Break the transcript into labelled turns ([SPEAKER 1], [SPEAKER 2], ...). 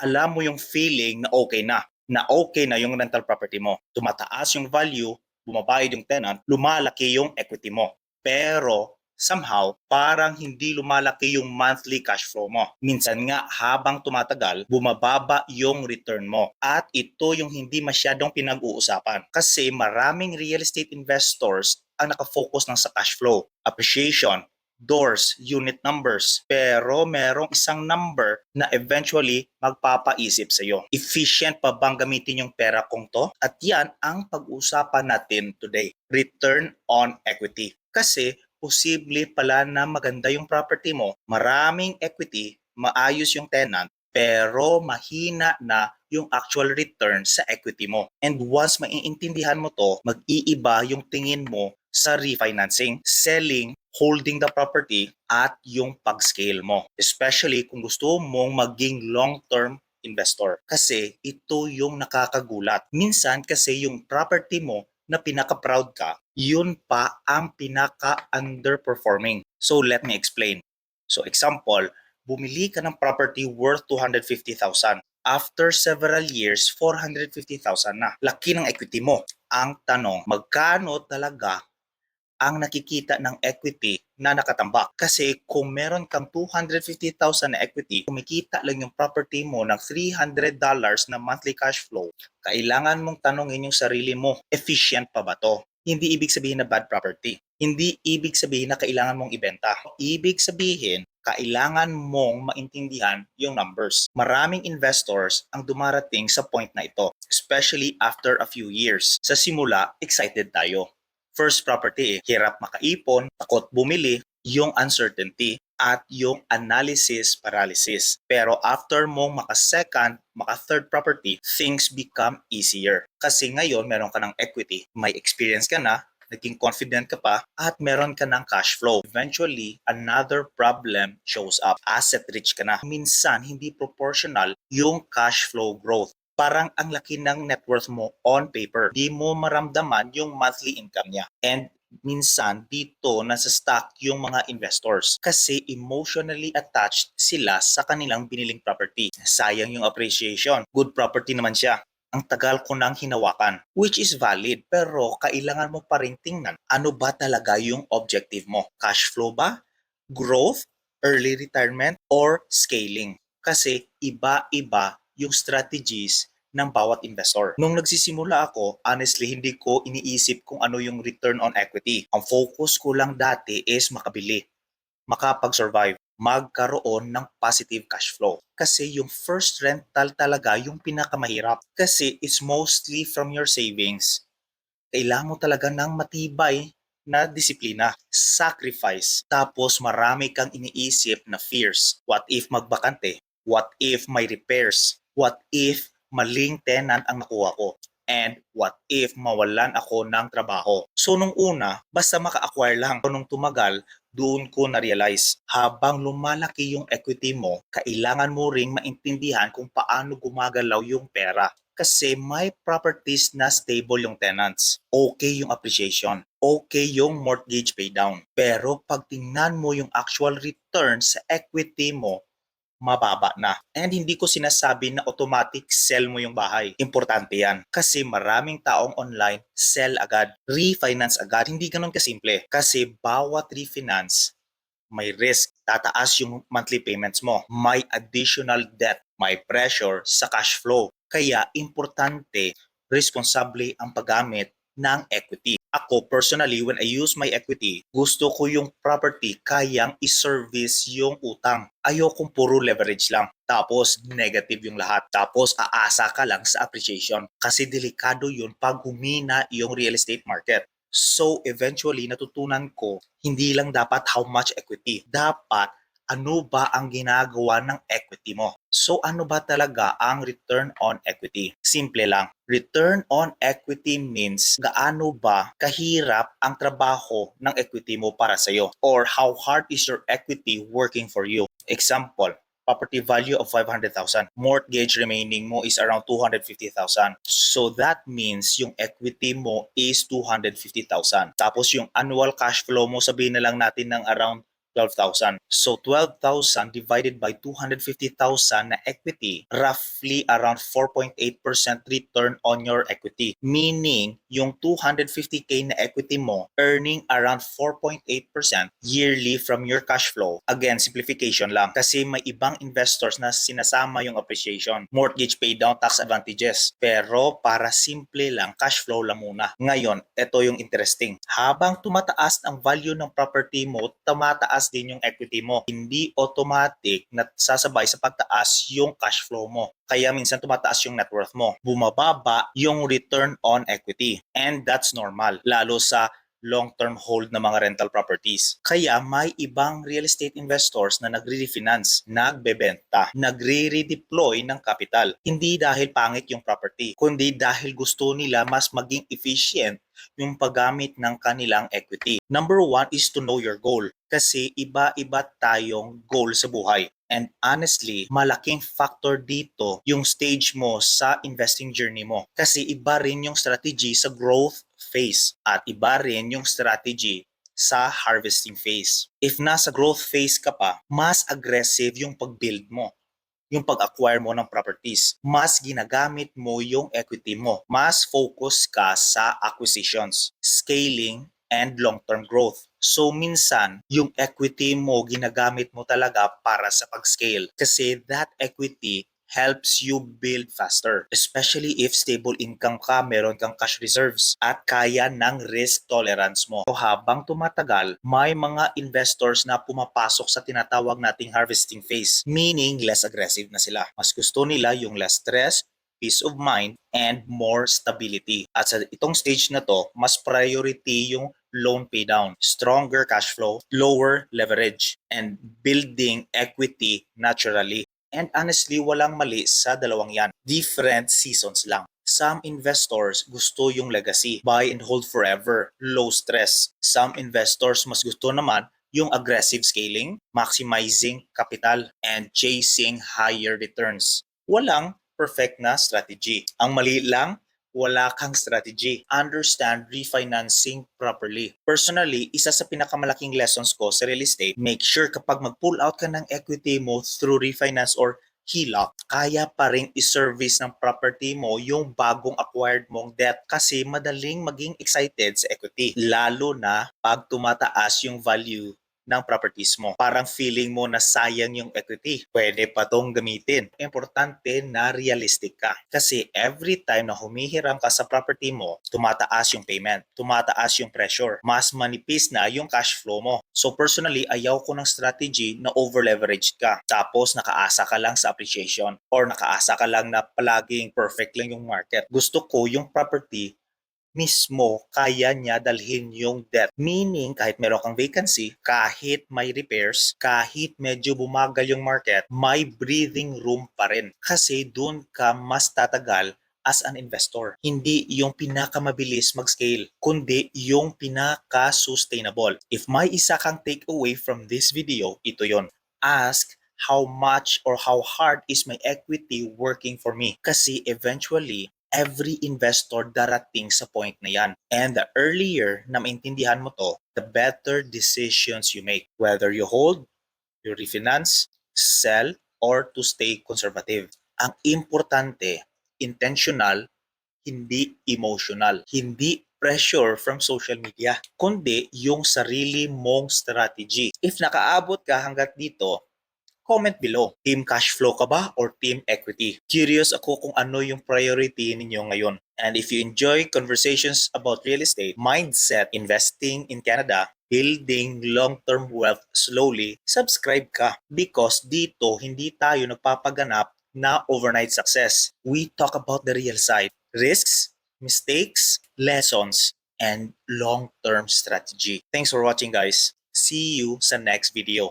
[SPEAKER 1] alam mo yung feeling na okay na yung rental property mo. Tumataas yung value, bumabayad yung tenant, lumalaki yung equity mo. Pero somehow, parang hindi lumalaki yung monthly cash flow mo. Minsan nga, habang tumatagal, bumababa yung return mo. At ito yung hindi masyadong pinag-uusapan. Kasi maraming real estate investors ang nakafocus ng sa cash flow, appreciation, doors, unit numbers. Pero merong isang number na eventually magpapaisip sa iyo. Efficient pa bang gamitin yung pera kong to? At yan ang pag-usapan natin today. Return on equity. Kasi posible pala na maganda yung property mo, maraming equity, maayos yung tenant, pero mahina na yung actual return sa equity mo. And once maiintindihan mo to, mag-iiba yung tingin mo sa refinancing, selling, holding the property, at yung pag-scale mo. Especially kung gusto mong maging long-term investor. Kasi ito yung nakakagulat. Minsan kasi yung property mo na pinaka-proud ka, yun pa ang pinaka-underperforming. So let me explain. So example, bumili ka ng property worth 250,000. After several years, 450,000 na. Laki ng equity mo. Ang tanong, magkano talaga ang nakikita ng equity na nakatambak? Kasi kung meron kang 250,000 na equity, kumikita lang yung property mo ng $300 na monthly cash flow, kailangan mong tanongin yung sarili mo, efficient pa ba to? Hindi ibig sabihin na bad property. Hindi ibig sabihin na kailangan mong ibenta. Ibig sabihin, kailangan mong maintindihan yung numbers. Maraming investors ang dumarating sa point na ito, especially after a few years. Sa simula, excited tayo. First property, hirap makaipon, takot bumili, yung uncertainty, at yung analysis paralysis. Pero after mong maka-second, maka-third property, things become easier. Kasi ngayon, meron ka ng equity, may experience ka na, naging confident ka pa, at meron ka ng cash flow. Eventually, another problem shows up. Asset rich ka na. Minsan, hindi proportional yung cash flow growth. Parang ang laki ng net worth mo on paper. Di mo maramdaman yung monthly income niya. And minsan dito nasa stock yung mga investors kasi emotionally attached sila sa kanilang biniling property. Sayang yung appreciation. Good property naman siya. Ang tagal ko nang hinawakan, which is valid, pero kailangan mo pa rin tingnan ano ba talaga yung objective mo. Cash flow ba? Growth? Early retirement? Or scaling? Kasi iba-iba yung strategies ng bawat investor. Nung nagsisimula ako, honestly, hindi ko iniisip kung ano yung return on equity. Ang focus ko lang dati is makabili, makapag-survive, magkaroon ng positive cash flow. Kasi yung first rental talaga yung pinakamahirap. Kasi it's mostly from your savings. Kailangan mo talaga ng matibay na disiplina, sacrifice, tapos marami kang iniisip na fears. What if magbakante? What if may repairs? What if maling tenant ang nakuha ko? And what if mawalan ako ng trabaho? So nung una, basta maka-acquire lang. Nung tumagal, doon ko na-realize, habang lumalaki yung equity mo, kailangan mo ring maintindihan kung paano gumagalaw yung pera. Kasi may properties na stable yung tenants. Okay yung appreciation. Okay yung mortgage paydown. Pero pag tingnan mo yung actual return sa equity mo, mababa na. And hindi ko sinasabi na automatic sell mo yung bahay. Importante yan. Kasi maraming taong online, sell agad. Refinance agad. Hindi ganun kasimple. Kasi bawat refinance, may risk, tataas yung monthly payments mo, may additional debt, may pressure sa cash flow. Kaya importante, responsable ang paggamit ng equity. Ako personally, when I use my equity, gusto ko yung property kayang i-service yung utang. Ayokong puro leverage lang. Tapos negative yung lahat. Tapos aasa ka lang sa appreciation. Kasi delikado yun pag humina yung real estate market. So eventually natutunan ko, hindi lang dapat how much equity. Dapat ano ba ang ginagawa ng equity mo. So ano ba talaga ang return on equity? Simple lang. Return on equity means gaano ba kahirap ang trabaho ng equity mo para sa iyo, or how hard is your equity working for you. Example, property value of 500,000. Mortgage remaining mo is around 250,000. So that means yung equity mo is 250,000. Tapos yung annual cash flow mo, sabihin na lang natin ng around 12,000. So 12,000 divided by 250,000 na equity, roughly around 4.8% return on your equity. Meaning, yung 250k na equity mo earning around 4.8% yearly from your cash flow. Again, simplification lang kasi may ibang investors na sinasama yung appreciation, mortgage paydown, tax advantages. Pero para simple lang, cash flow lang muna. Ngayon, ito yung interesting. Habang tumataas ang value ng property mo, tumataas din yung equity mo. Hindi automatic na sasabay sa pagtaas yung cash flow mo. Kaya minsan tumataas yung net worth mo. Bumababa yung return on equity. And that's normal. Lalo sa long-term hold na mga rental properties. Kaya may ibang real estate investors na nagre-refinance, nagbebenta, nagre-redeploy ng capital. Hindi dahil pangit yung property, kundi dahil gusto nila mas maging efficient yung paggamit ng kanilang equity. Number one is to know your goal. Kasi iba-iba tayong goal sa buhay. And honestly, malaking factor dito yung stage mo sa investing journey mo. Kasi iba rin yung strategy sa growth phase at iba rin yung strategy sa harvesting phase. If nasa growth phase ka pa, mas aggressive yung pag-build mo, yung pag-acquire mo ng properties. Mas ginagamit mo yung equity mo. Mas focus ka sa acquisitions, scaling, and long-term growth. So minsan, yung equity mo ginagamit mo talaga para sa pag-scale kasi that equity helps you build faster. Especially if stable income ka, meron kang cash reserves at kaya ng risk tolerance mo. So habang tumatagal, may mga investors na pumapasok sa tinatawag nating harvesting phase, meaning less aggressive na sila. Mas gusto nila yung less stress, peace of mind, and more stability. At sa itong stage na to, mas priority yung loan paydown, stronger cash flow, lower leverage, and building equity naturally. And honestly, walang mali sa dalawang yan. Different seasons lang. Some investors gusto yung legacy, buy and hold forever, low stress. Some investors mas gusto naman yung aggressive scaling, maximizing capital, and chasing higher returns. Walang perfect na strategy. Ang mali lang, wala kang strategy. Understand refinancing properly. Personally, isa sa pinakamalaking lessons ko sa real estate, make sure kapag mag-pull out ka ng equity mo through refinance or HELOC, kaya pa rin i-service ng property mo yung bagong acquired mong debt kasi madaling maging excited sa equity. Lalo na pag tumataas yung value ng properties mo. Parang feeling mo na sayang yung equity. Pwede pa tong gamitin. Importante na realistic ka. Kasi every time na humihiram ka sa property mo, tumataas yung payment, tumataas yung pressure, mas manipis na yung cash flow mo. So personally, ayaw ko ng strategy na over-leveraged ka. Tapos nakaasa ka lang sa appreciation or nakaasa ka lang na palaging perfect lang yung market. Gusto ko yung property mismo kaya niya dalhin yung debt. Meaning, kahit meron kang vacancy, kahit may repairs, kahit medyo bumagal yung market, may breathing room pa rin. Kasi doon ka mas tatagal as an investor. Hindi yung pinakamabilis mag-scale, kundi yung pinaka-sustainable. If may isa kang takeaway from this video, ito yon. Ask how much or how hard is my equity working for me? Kasi eventually, every investor darating sa point na yan. And the earlier na maintindihan mo to, the better decisions you make. Whether you hold, you refinance, sell, or to stay conservative. Ang importante, intentional, hindi emotional. Hindi pressure from social media, kundi yung sarili mong strategy. If nakaabot ka hanggat dito, comment below. Team cash flow ka ba or team equity? Curious ako kung ano yung priority ninyo ngayon. And if you enjoy conversations about real estate, mindset, investing in Canada, building long-term wealth slowly, subscribe ka. Because dito, hindi tayo nagpapaganap na overnight success. We talk about the real side. Risks, mistakes, lessons, and long-term strategy. Thanks for watching guys. See you sa next video.